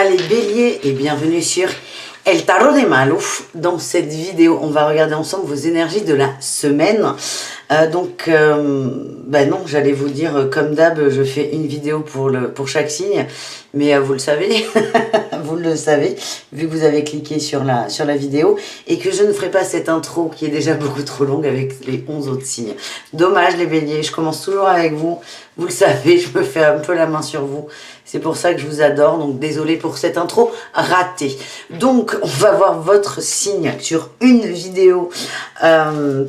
les béliers et bienvenue sur El Tarot de Malou. Dans cette vidéo, on va regarder ensemble vos énergies de la semaine. Non, j'allais vous dire, comme d'hab, je fais une vidéo pour chaque signe, mais vous le savez, vous le savez, vu que vous avez cliqué sur la vidéo, et que je ne ferai pas cette intro qui est déjà beaucoup trop longue avec les 11 autres signes. Dommage les béliers, je commence toujours avec vous, vous le savez, je me fais un peu la main sur vous, c'est pour ça que je vous adore, donc désolé pour cette intro ratée. Donc, on va voir votre signe sur une vidéo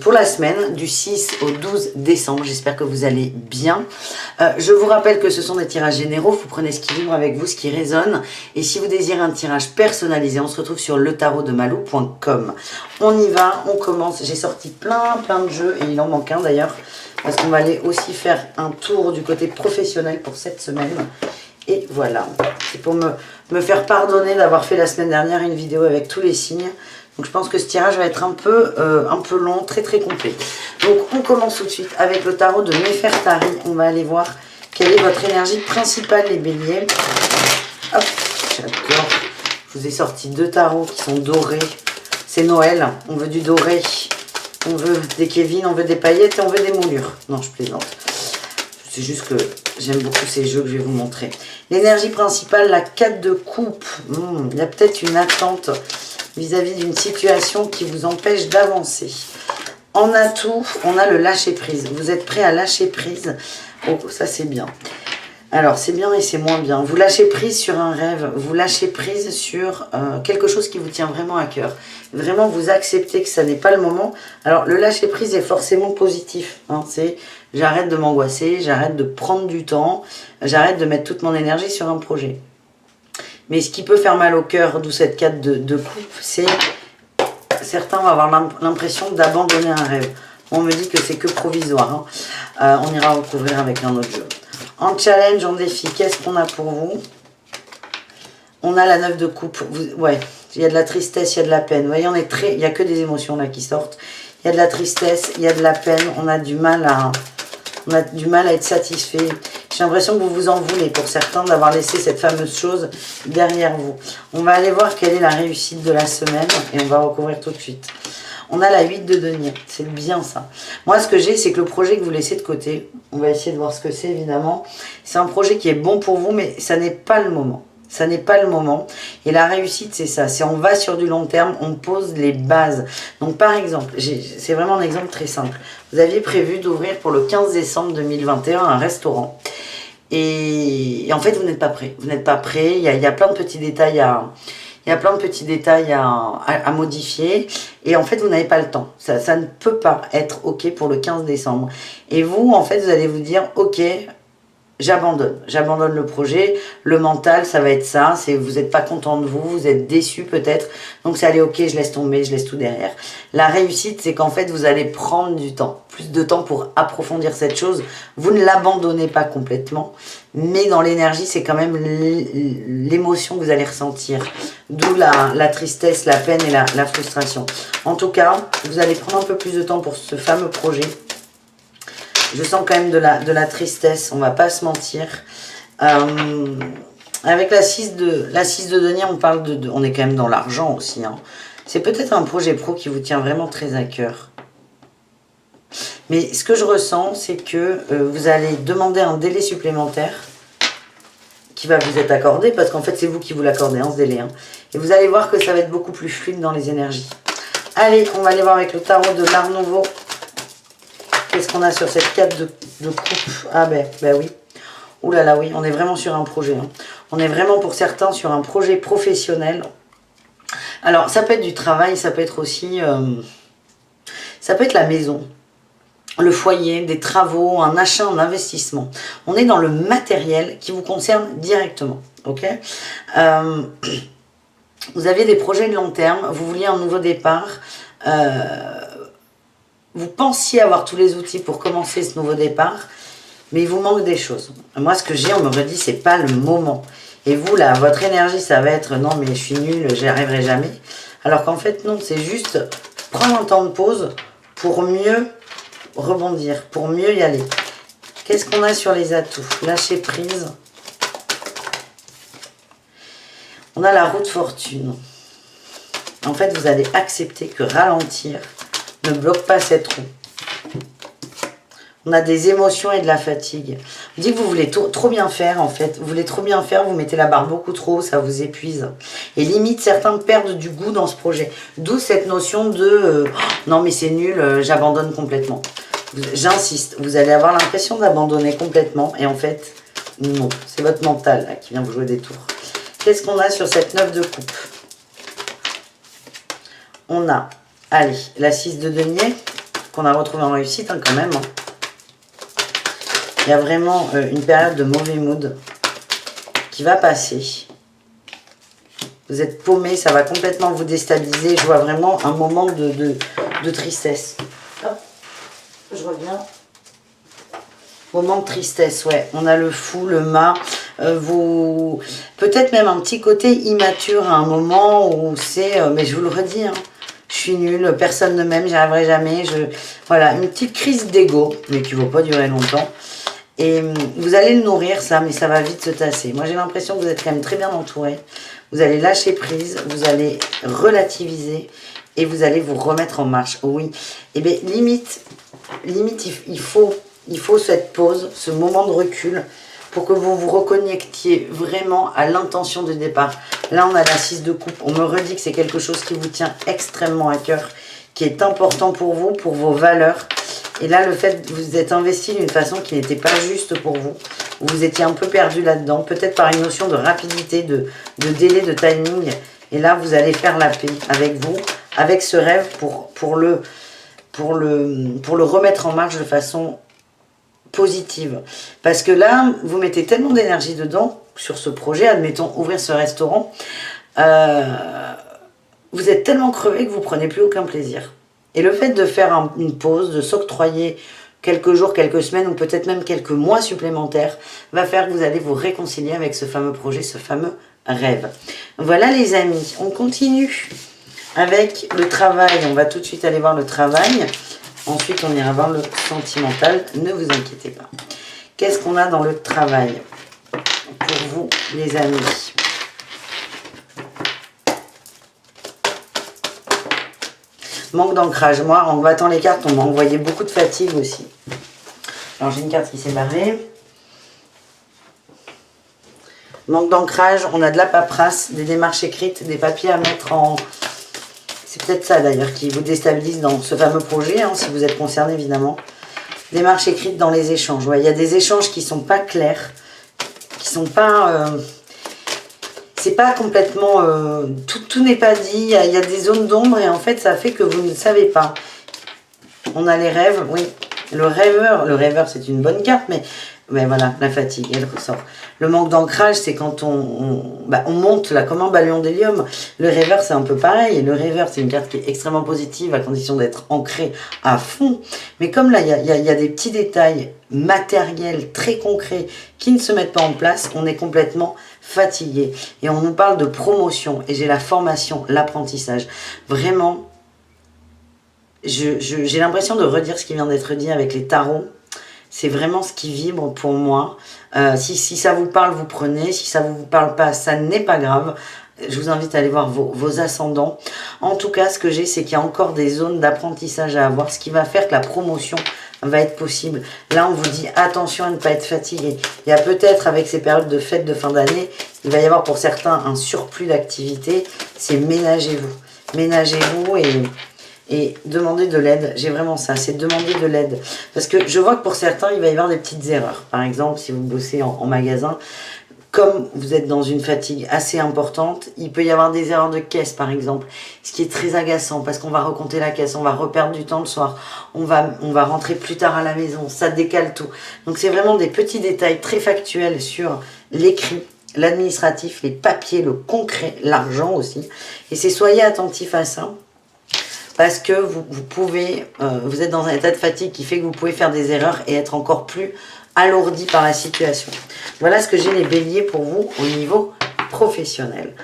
pour la semaine du 6 au 12 décembre. J'espère que vous allez bien. Je vous rappelle que ce sont des tirages généraux. Vous prenez ce qui vibre avec vous, ce qui résonne. Et si vous désirez un tirage personnalisé, on se retrouve sur letarotdemalou.com. On y va, on commence. J'ai sorti plein de jeux et il en manque un d'ailleurs. Parce qu'on va aller aussi faire un tour du côté professionnel pour cette semaine. Et voilà, c'est pour me faire pardonner d'avoir fait la semaine dernière une vidéo avec tous les signes. Donc je pense que ce tirage va être un peu long, très complet. Donc on commence tout de suite avec le tarot de Nefertari. On va aller voir quelle est votre énergie principale les béliers. Hop, j'adore. Je vous ai sorti deux tarots qui sont dorés. C'est Noël, on veut du doré. On veut des Kevin, on veut des paillettes et on veut des moulures. Non, je plaisante. C'est juste que j'aime beaucoup ces jeux que je vais vous montrer. L'énergie principale, la 4 de coupe. Il y a peut-être une attente vis-à-vis d'une situation qui vous empêche d'avancer. En atout, on a le lâcher prise. Vous êtes prêt à lâcher prise. Oh, ça c'est bien. Alors, c'est bien et c'est moins bien. Vous lâchez prise sur un rêve. Vous lâchez prise sur quelque chose qui vous tient vraiment à cœur. Vraiment, vous acceptez que ça n'est pas le moment. Alors, le lâcher prise est forcément positif. Hein, c'est j'arrête de m'angoisser, j'arrête de prendre du temps, j'arrête de mettre toute mon énergie sur un projet. Mais ce qui peut faire mal au cœur, d'où cette 4 de coupe, c'est certains vont avoir l'impression d'abandonner un rêve. On me dit que c'est que provisoire. Hein. On ira recouvrir avec un autre jeu. En challenge, en défi, qu'est-ce qu'on a pour vous? On a la 9 de coupe. Ouais, il y a de la tristesse, il y a de la peine. Vous voyez, il n'y a que des émotions là qui sortent. Il y a de la tristesse, il y a de la peine. On a du mal à être satisfait. J'ai l'impression que vous vous en voulez pour certains d'avoir laissé cette fameuse chose derrière vous. On va aller voir quelle est la réussite de la semaine et on va recouvrir tout de suite. On a la 8 de denier, c'est bien ça. Moi, ce que j'ai, c'est que le projet que vous laissez de côté, on va essayer de voir ce que c'est évidemment, c'est un projet qui est bon pour vous, mais ça n'est pas le moment. Ça n'est pas le moment. Et la réussite, c'est ça. C'est on va sur du long terme, on pose les bases. Donc, par exemple, c'est vraiment un exemple très simple. Vous aviez prévu d'ouvrir pour le 15 décembre 2021 un restaurant. Et en fait, vous n'êtes pas prêt. Vous n'êtes pas prêt. Il y a plein de petits détails à modifier. Et en fait, vous n'avez pas le temps. Ça ne peut pas être OK pour le 15 décembre. Et vous, en fait, vous allez vous dire, OK, j'abandonne le projet, le mental ça va être ça, vous n'êtes pas content de vous, vous êtes déçu peut-être, donc ça allait ok, je laisse tomber, je laisse tout derrière. La réussite c'est qu'en fait vous allez prendre du temps, plus de temps pour approfondir cette chose, vous ne l'abandonnez pas complètement, mais dans l'énergie c'est quand même l'émotion que vous allez ressentir, d'où la tristesse, la peine et la frustration. En tout cas, vous allez prendre un peu plus de temps pour ce fameux projet. Je sens quand même de la tristesse, on va pas se mentir. Avec la 6 de denier, on parle on est quand même dans l'argent aussi. Hein. C'est peut-être un projet pro qui vous tient vraiment très à cœur. Mais ce que je ressens, c'est que vous allez demander un délai supplémentaire qui va vous être accordé, parce qu'en fait, c'est vous qui vous l'accordez, hein, ce délai. Hein. Et vous allez voir que ça va être beaucoup plus fluide dans les énergies. Allez, on va aller voir avec le tarot de l'Art Nouveau. Qu'est-ce qu'on a sur cette 4 de coupe? Ah ben oui. Ouh là là, oui, on est vraiment sur un projet. Hein. On est vraiment pour certains sur un projet professionnel. Alors, ça peut être du travail, ça peut être aussi... ça peut être la maison, le foyer, des travaux, un achat, un investissement. On est dans le matériel qui vous concerne directement. Ok. Vous aviez des projets de long terme, vous vouliez un nouveau départ... Vous pensiez avoir tous les outils pour commencer ce nouveau départ, mais il vous manque des choses. Moi, ce que j'ai, on me redit, c'est pas le moment. Et vous, là, votre énergie, ça va être, non, mais je suis nulle, j'y arriverai jamais. Alors qu'en fait, non, c'est juste prendre un temps de pause pour mieux rebondir, pour mieux y aller. Qu'est-ce qu'on a sur les atouts? Lâcher prise. On a la roue de fortune. En fait, vous allez accepter que ralentir ne bloque pas cette roue. On a des émotions et de la fatigue. On dit que vous voulez trop bien faire, en fait. Vous voulez trop bien faire, vous mettez la barre beaucoup trop haut, ça vous épuise. Et limite, certains perdent du goût dans ce projet. D'où cette notion de non mais c'est nul, j'abandonne complètement. J'insiste, vous allez avoir l'impression d'abandonner complètement. Et en fait, non. C'est votre mental là, qui vient vous jouer des tours. Qu'est-ce qu'on a sur cette 9 de coupe? On a, allez, la 6 de denier, qu'on a retrouvée en réussite hein, quand même. Hein. Il y a vraiment une période de mauvais mood qui va passer. Vous êtes paumé, ça va complètement vous déstabiliser. Je vois vraiment un moment de tristesse. Hop, je reviens. Moment de tristesse, ouais. On a le fou, le mât. Peut-être même un petit côté immature à un moment où c'est... mais je vous le redis, hein, je suis nulle, personne ne m'aime, j'y arriverai jamais. Voilà, une petite crise d'ego, mais qui ne va pas durer longtemps. Et vous allez le nourrir, ça, mais ça va vite se tasser. Moi, j'ai l'impression que vous êtes quand même très bien entouré. Vous allez lâcher prise, vous allez relativiser et vous allez vous remettre en marche. Oui, et bien limite il faut cette pause, ce moment de recul pour que vous vous reconnectiez vraiment à l'intention de départ. Là, on a la 6 de coupe. On me redit que c'est quelque chose qui vous tient extrêmement à cœur, qui est important pour vous, pour vos valeurs. Et là, le fait que vous êtes investi d'une façon qui n'était pas juste pour vous, vous étiez un peu perdu là-dedans, peut-être par une notion de rapidité, de délai, de timing. Et là, vous allez faire la paix avec vous, avec ce rêve pour le remettre en marche de façon positive. Parce que là, vous mettez tellement d'énergie dedans, sur ce projet, admettons, ouvrir ce restaurant, vous êtes tellement crevé que vous ne prenez plus aucun plaisir. Et le fait de faire une pause, de s'octroyer quelques jours, quelques semaines ou peut-être même quelques mois supplémentaires va faire que vous allez vous réconcilier avec ce fameux projet, ce fameux rêve. Voilà les amis, on continue avec le travail. On va tout de suite aller voir le travail. Ensuite, on ira voir le sentimental. Ne vous inquiétez pas. Qu'est-ce qu'on a dans le travail pour vous les amis ? Manque d'ancrage. Moi, en battant les cartes, on m'a envoyé beaucoup de fatigue aussi. Alors, j'ai une carte qui s'est barrée. Manque d'ancrage. On a de la paperasse, des démarches écrites, des papiers à mettre en... C'est peut-être ça, d'ailleurs, qui vous déstabilise dans ce fameux projet, hein, si vous êtes concerné, évidemment. Démarches écrites dans les échanges. Ouais, il y a des échanges qui ne sont pas clairs, qui ne sont pas... c'est pas complètement... tout n'est pas dit, il y a des zones d'ombre et en fait ça fait que vous ne savez pas. On a les rêves, oui. Le rêveur c'est une bonne carte, mais voilà, la fatigue, elle ressort. Le manque d'ancrage, c'est quand on monte là comme un ballon d'hélium. Le rêveur, c'est un peu pareil. Le rêveur, c'est une carte qui est extrêmement positive à condition d'être ancré à fond. Mais comme là, il y a des petits détails matériels très concrets qui ne se mettent pas en place, on est complètement fatigué. Et on nous parle de promotion. Et j'ai la formation, l'apprentissage. Vraiment, j'ai l'impression de redire ce qui vient d'être dit avec les tarots. C'est vraiment ce qui vibre pour moi. Si ça vous parle, vous prenez. Si ça ne vous parle pas, ça n'est pas grave. Je vous invite à aller voir vos ascendants. En tout cas, ce que j'ai, c'est qu'il y a encore des zones d'apprentissage à avoir, ce qui va faire que la promotion va être possible. Là, on vous dit attention à ne pas être fatigué. Il y a peut-être, avec ces périodes de fêtes de fin d'année, il va y avoir pour certains un surplus d'activité. C'est ménagez-vous. Ménagez-vous et demandez de l'aide. J'ai vraiment ça, c'est demander de l'aide. Parce que je vois que pour certains, il va y avoir des petites erreurs. Par exemple, si vous bossez en magasin, comme vous êtes dans une fatigue assez importante, il peut y avoir des erreurs de caisse, par exemple. Ce qui est très agaçant, parce qu'on va recompter la caisse, on va reperdre du temps le soir, on va rentrer plus tard à la maison, ça décale tout. Donc c'est vraiment des petits détails très factuels sur l'écrit, l'administratif, les papiers, le concret, l'argent aussi. Et c'est soyez attentifs à ça. Parce que vous êtes dans un état de fatigue qui fait que vous pouvez faire des erreurs et être encore plus alourdi par la situation. Voilà ce que j'ai les béliers pour vous au niveau professionnel.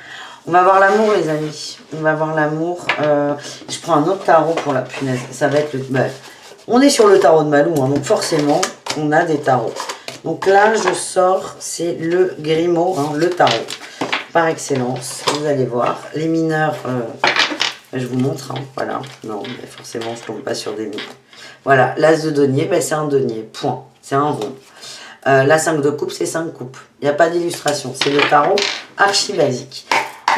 On va voir l'amour les amis. On va voir l'amour. Je prends un autre tarot pour la punaise. Ça va être le... on est sur le tarot de Malou, hein, donc forcément on a des tarots. Donc là je sors, c'est le Grimaud, hein, le tarot. par excellence. Vous allez voir. Les mineurs, je vous montre. Hein, voilà. Non, mais forcément, je ne tombe pas sur des mineurs. Voilà, l'as de denier, ben, c'est un denier. Point. C'est un rond. La 5 de coupe, c'est 5 coupes. Il n'y a pas d'illustration. C'est le tarot archi basique.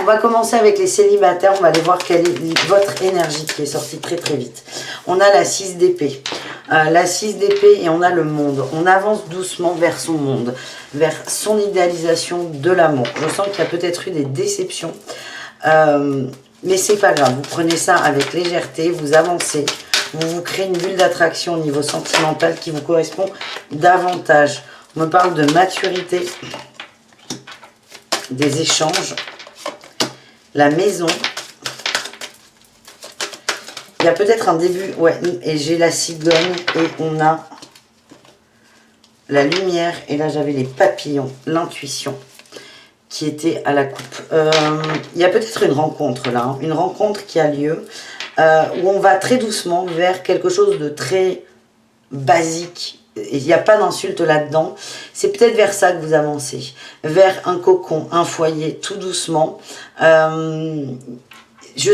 On va commencer avec les célibataires. On va aller voir quelle est votre énergie qui est sortie très très vite. On a la 6 d'épée. La 6 d'épée et on a le monde. On avance doucement vers son monde, vers son idéalisation de l'amour. Je sens qu'il y a peut-être eu des déceptions. Mais c'est pas grave. Vous prenez ça avec légèreté. Vous avancez. Vous vous créez une bulle d'attraction au niveau sentimental qui vous correspond davantage. On me parle de maturité, des échanges. La maison. Il y a peut-être un début. Ouais, et j'ai la cigogne et on a la lumière. Et là, j'avais les papillons, l'intuition qui était à la coupe. Il y a peut-être une rencontre là. Hein, une rencontre qui a lieu où on va très doucement vers quelque chose de très basique. Il n'y a pas d'insulte là-dedans. C'est peut-être vers ça que vous avancez. Vers un cocon, un foyer, tout doucement. Je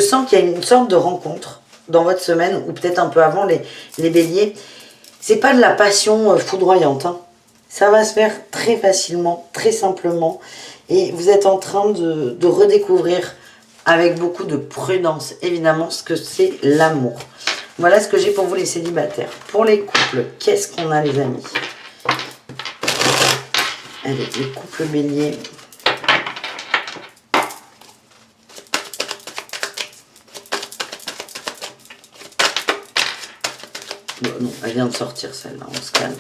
sens qu'il y a une sorte de rencontre dans votre semaine, ou peut-être un peu avant les béliers. C'est pas de la passion foudroyante. Hein. Ça va se faire très facilement, très simplement. Et vous êtes en train de redécouvrir avec beaucoup de prudence, évidemment, ce que c'est l'amour. Voilà ce que j'ai pour vous les célibataires. Pour les couples, qu'est-ce qu'on a les amis? Allez, les couples béliers. Bon, non, elle vient de sortir celle-là, on se calme.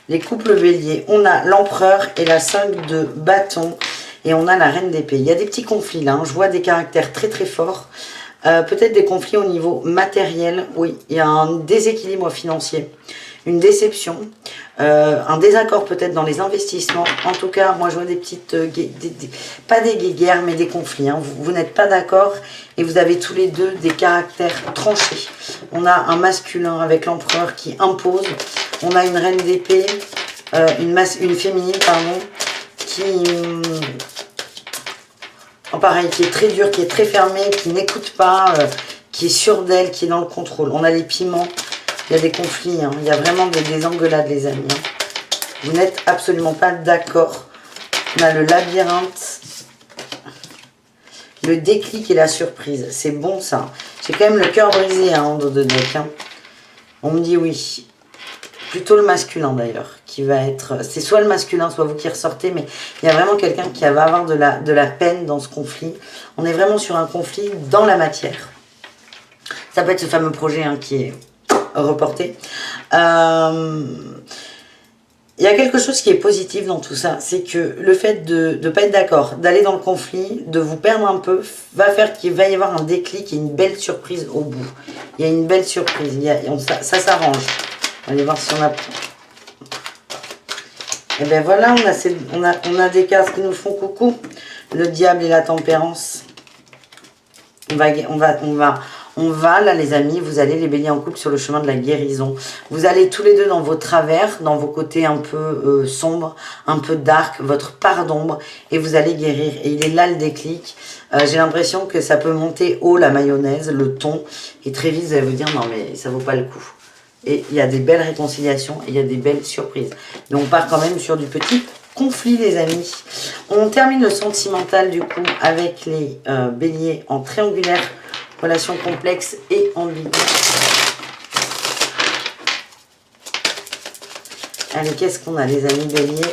Les couples béliers, on a l'empereur et la 5 de bâton. Et on a la reine d'épée. Il y a des petits conflits là, hein. Je vois des caractères très très forts. Peut-être des conflits au niveau matériel, oui, il y a un déséquilibre financier, une déception, un désaccord peut-être dans les investissements. En tout cas, moi je vois des petites, pas des guéguerres, mais des conflits. Hein. Vous n'êtes pas d'accord et vous avez tous les deux des caractères tranchés. On a un masculin avec l'empereur qui impose, on a une reine d'épée, une féminine, pardon, qui... pareil, qui est très dur, qui est très fermé, qui n'écoute pas, qui est sûr d'elle, qui est dans le contrôle. On a les piments, il y a des conflits, hein. Il y a vraiment des engueulades, les amis. Hein. Vous n'êtes absolument pas d'accord. On a le labyrinthe, le déclic et la surprise. C'est bon, ça. J'ai quand même le cœur brisé hein, en dos de deck. Hein. On me dit oui. Plutôt le masculin, d'ailleurs, qui va être... C'est soit le masculin, soit vous qui ressortez, mais il y a vraiment quelqu'un qui va avoir de la peine dans ce conflit. On est vraiment sur un conflit dans la matière. Ça peut être ce fameux projet hein, qui est reporté. Il y a quelque chose qui est positif dans tout ça, c'est que le fait de ne pas être d'accord, d'aller dans le conflit, de vous perdre un peu, va faire qu'il va y avoir un déclic et une belle surprise au bout. Il y a une belle surprise, ça s'arrange. Allez voir si on a... Et bien voilà, on a des cartes qui nous font coucou. Le diable et la tempérance. On va, là les amis, vous allez les béliers en couple sur le chemin de la guérison. Vous allez tous les deux dans vos travers, dans vos côtés un peu sombres, un peu dark, votre part d'ombre, et vous allez guérir. Et il est là le déclic. J'ai l'impression que ça peut monter haut la mayonnaise, le ton, et très vite vous allez vous dire non mais ça vaut pas le coup. Et il y a des belles réconciliations et il y a des belles surprises. Mais on part quand même sur du petit conflit, les amis. On termine le sentimental, du coup, avec les béliers en triangulaire, relation complexe et ambiguë. Allez, qu'est-ce qu'on a, les amis béliers?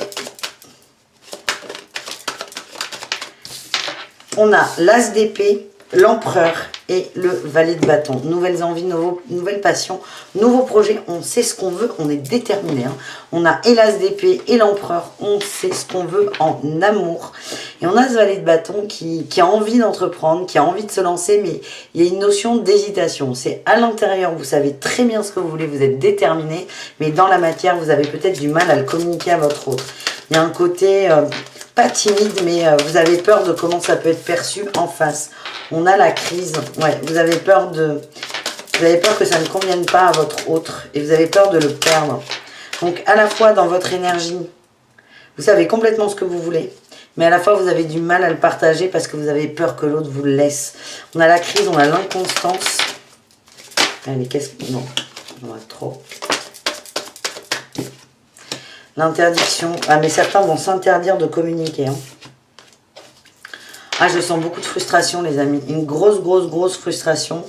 On a l'as d'épée, l'empereur et le valet de bâton. Nouvelles envies, nouvelles passions, nouveaux projets. On sait ce qu'on veut, on est déterminé. Hein. On a et l'as d'épée et l'empereur. On sait ce qu'on veut en amour. Et on a ce valet de bâton qui a envie d'entreprendre, qui a envie de se lancer, mais il y a une notion d'hésitation. C'est à l'intérieur, vous savez très bien ce que vous voulez, vous êtes déterminé, mais dans la matière, vous avez peut-être du mal à le communiquer à votre autre. Il y a un côté... pas timide, mais vous avez peur de comment ça peut être perçu en face. On a la crise. Ouais, vous avez peur que ça ne convienne pas à votre autre. Et vous avez peur de le perdre. Donc, à la fois dans votre énergie, vous savez complètement ce que vous voulez. mais à la fois vous avez du mal à le partager parce que vous avez peur que l'autre vous le laisse. On a la crise, on a l'inconstance. Allez, qu'est-ce que... Non, on a trop. L'interdiction. Ah, mais certains vont s'interdire de communiquer. Hein. Ah, je sens beaucoup de frustration, les amis. Une grosse frustration.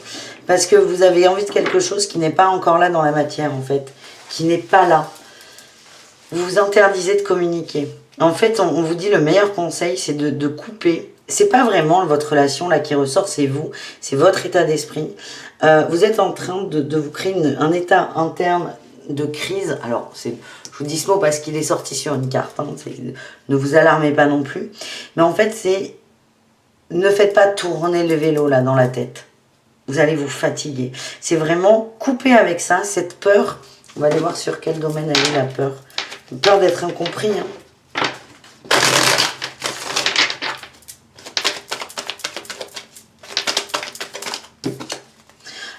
Parce que vous avez envie de quelque chose qui n'est pas encore là dans la matière, en fait. Qui n'est pas là. Vous vous interdisez de communiquer. En fait, on vous dit le meilleur conseil, c'est de couper. C'est pas vraiment votre relation là qui ressort, c'est vous. C'est votre état d'esprit. Vous êtes en train de vous créer un état interne de crise. Alors, je vous dis ce mot parce qu'il est sorti sur une carte. Hein, ne vous alarmez pas non plus. Mais en fait, c'est... Ne faites pas tourner le vélo là dans la tête. Vous allez vous fatiguer. C'est vraiment couper avec ça, cette peur. On va aller voir sur quel domaine elle est la peur. Une peur d'être incompris. Hein.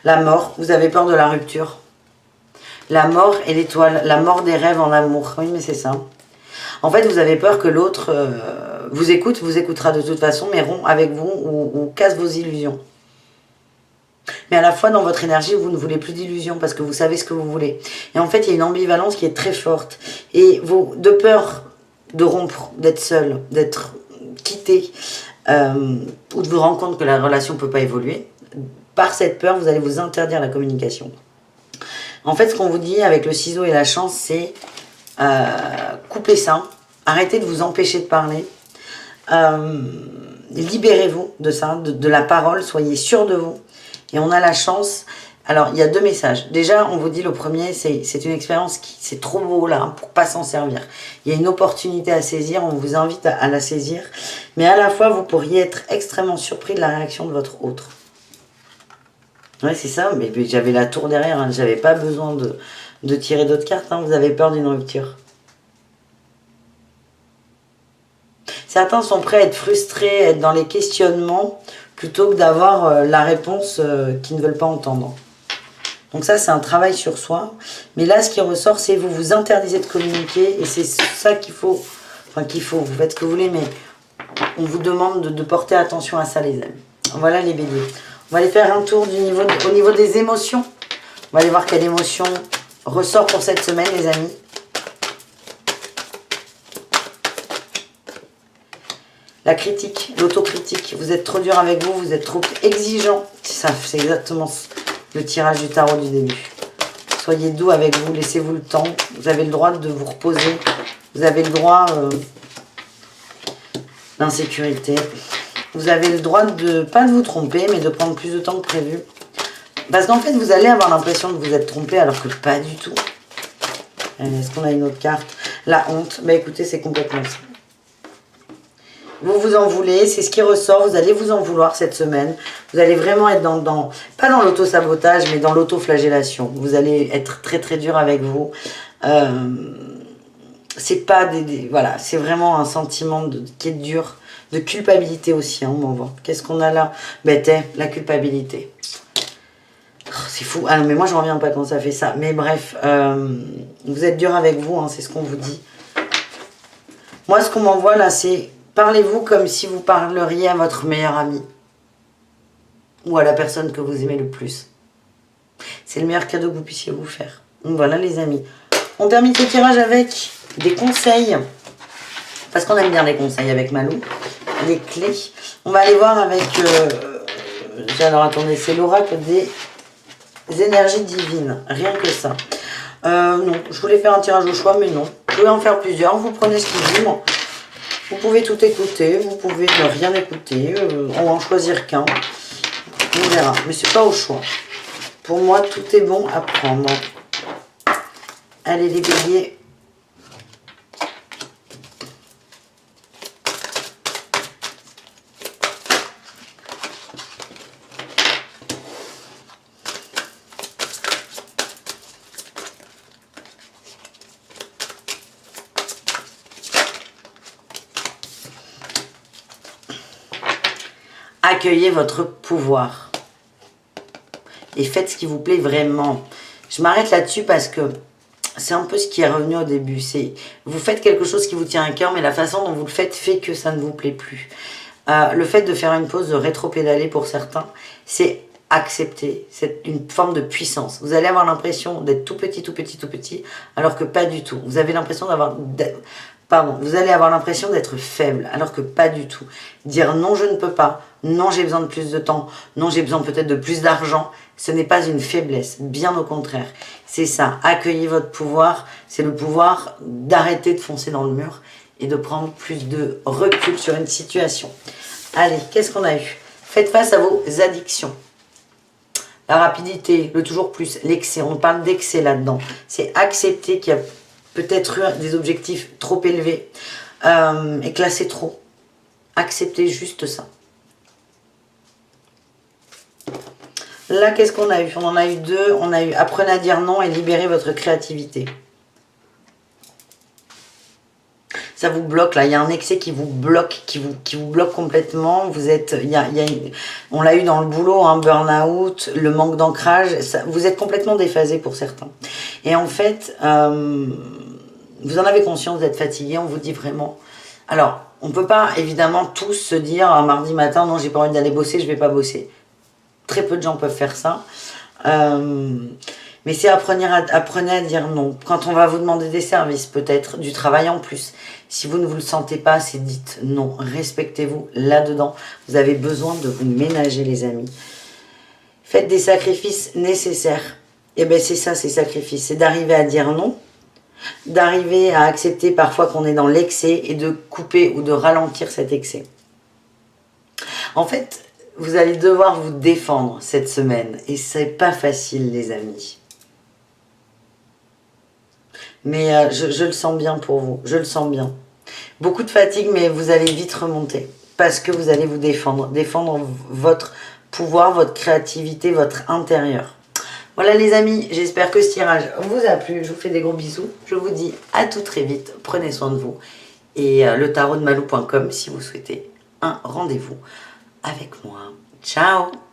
La mort. Vous avez peur de la rupture. La mort et l'étoile. La mort des rêves en amour. Oui, mais c'est ça. En fait, vous avez peur que l'autre vous écoute, vous écoutera de toute façon, mais rompt avec vous ou casse vos illusions. Mais à la fois, dans votre énergie, vous ne voulez plus d'illusions parce que vous savez ce que vous voulez. Et en fait, il y a une ambivalence qui est très forte. Et de peur de rompre, d'être seul, d'être quitté, ou de vous rendre compte que la relation ne peut pas évoluer, par cette peur, vous allez vous interdire la communication. En fait, ce qu'on vous dit avec le ciseau et la chance, c'est coupez ça, arrêtez de vous empêcher de parler, libérez-vous de ça, de la parole, soyez sûr de vous. Et on a la chance. Alors, il y a 2 messages. Déjà, on vous dit le premier, c'est une expérience qui, c'est trop beau là, hein, pour pas s'en servir. Il y a une opportunité à saisir, on vous invite à la saisir. Mais à la fois, vous pourriez être extrêmement surpris de la réaction de votre autre. Ouais, c'est ça, mais j'avais la tour derrière, hein, j'avais pas besoin de tirer d'autres cartes, hein, vous avez peur d'une rupture. Certains sont prêts à être frustrés, à être dans les questionnements, plutôt que d'avoir la réponse qu'ils ne veulent pas entendre. Donc ça, c'est un travail sur soi. Mais là, ce qui ressort, c'est vous vous interdisez de communiquer. Et c'est ça qu'il faut. Enfin, vous faites ce que vous voulez, mais on vous demande de porter attention à ça, les amis. Voilà les béliers. On va aller faire un tour au niveau des émotions. On va aller voir quelle émotion ressort pour cette semaine, les amis. La critique, l'autocritique. Vous êtes trop dur avec vous, vous êtes trop exigeant. C'est exactement le tirage du tarot du début. Soyez doux avec vous, laissez-vous le temps. Vous avez le droit de vous reposer. Vous avez le droit d'insécurité. Vous avez le droit pas de vous tromper, mais de prendre plus de temps que prévu. Parce qu'en fait, vous allez avoir l'impression de vous être trompé, alors que pas du tout. Est-ce qu'on a une autre carte? La honte. Bah écoutez, c'est complètement ça. Vous vous en voulez, c'est ce qui ressort, vous allez vous en vouloir cette semaine. Vous allez vraiment être pas dans l'auto-sabotage, mais dans l'auto-flagellation. Vous allez être très très dur avec vous. C'est pas voilà, c'est vraiment un sentiment qui est dur, de culpabilité aussi, hein, on va voir. Qu'est-ce qu'on a là? La culpabilité. Oh, c'est fou. Ah non, mais moi je reviens pas quand ça fait ça. Mais bref, vous êtes dur avec vous, hein, c'est ce qu'on vous dit. Moi, ce qu'on m'envoie là, c'est... Parlez-vous comme si vous parleriez à votre meilleur ami. Ou à la personne que vous aimez le plus. C'est le meilleur cadeau que vous puissiez vous faire. Donc voilà les amis. On termine ce tirage avec des conseils. Parce qu'on aime bien les conseils avec Malou. Les clés. On va aller voir avec... alors attendez, c'est l'oracle des énergies divines. Rien que ça. Non, je voulais faire un tirage au choix, mais non. Vous pouvez en faire plusieurs. Vous prenez ce qui vibre. Vous pouvez tout écouter, vous pouvez ne rien écouter, ou en choisir qu'un. On verra, mais c'est pas au choix. Pour moi, tout est bon à prendre. Allez les béliers. Accueillez votre pouvoir. Et faites ce qui vous plaît vraiment. Je m'arrête là-dessus parce que c'est un peu ce qui est revenu au début. C'est vous faites quelque chose qui vous tient à cœur, mais la façon dont vous le faites fait que ça ne vous plaît plus. Le fait de faire une pause, de rétro-pédaler pour certains, c'est accepter. C'est une forme de puissance. Vous allez avoir l'impression d'être tout petit, tout petit, tout petit, alors que pas du tout. Vous avez l'impression d'avoir... Pardon, vous allez avoir l'impression d'être faible, alors que pas du tout. Dire non, je ne peux pas, non, j'ai besoin de plus de temps, non, j'ai besoin peut-être de plus d'argent, ce n'est pas une faiblesse, bien au contraire. C'est ça, accueillez votre pouvoir, c'est le pouvoir d'arrêter de foncer dans le mur et de prendre plus de recul sur une situation. Allez, qu'est-ce qu'on a eu? Faites face à vos addictions. La rapidité, le toujours plus, l'excès, on parle d'excès là-dedans. C'est accepter qu'il y a peut-être eu des objectifs trop élevés et que là c'est trop. Acceptez juste ça. Là, qu'est-ce qu'on a eu? On en a eu deux. On a eu apprenez à dire non et libérez votre créativité. Ça vous bloque là, il y a un excès qui vous bloque, qui vous bloque complètement. Vous êtes, on l'a eu dans le boulot, un burn-out, le manque d'ancrage. Vous êtes complètement déphasé pour certains. Et en fait, vous en avez conscience d'être fatigué. On vous dit vraiment. Alors, on ne peut pas évidemment tous se dire un mardi matin, non, j'ai pas envie d'aller bosser, je vais pas bosser. Très peu de gens peuvent faire ça. Mais c'est apprenez à dire non. Quand on va vous demander des services, peut-être du travail en plus, si vous ne vous le sentez pas, c'est dites non. Respectez-vous là-dedans. Vous avez besoin de vous ménager, les amis. Faites des sacrifices nécessaires. Et bien c'est ça, ces sacrifices. C'est d'arriver à dire non, d'arriver à accepter parfois qu'on est dans l'excès et de couper ou de ralentir cet excès. En fait, vous allez devoir vous défendre cette semaine. Et c'est pas facile, les amis. Mais je le sens bien pour vous, je le sens bien. Beaucoup de fatigue, mais vous allez vite remonter. Parce que vous allez vous défendre. Défendre votre pouvoir, votre créativité, votre intérieur. Voilà les amis, j'espère que ce tirage vous a plu. Je vous fais des gros bisous. Je vous dis à tout très vite. Prenez soin de vous. Et le tarot de malou.com si vous souhaitez un rendez-vous avec moi. Ciao!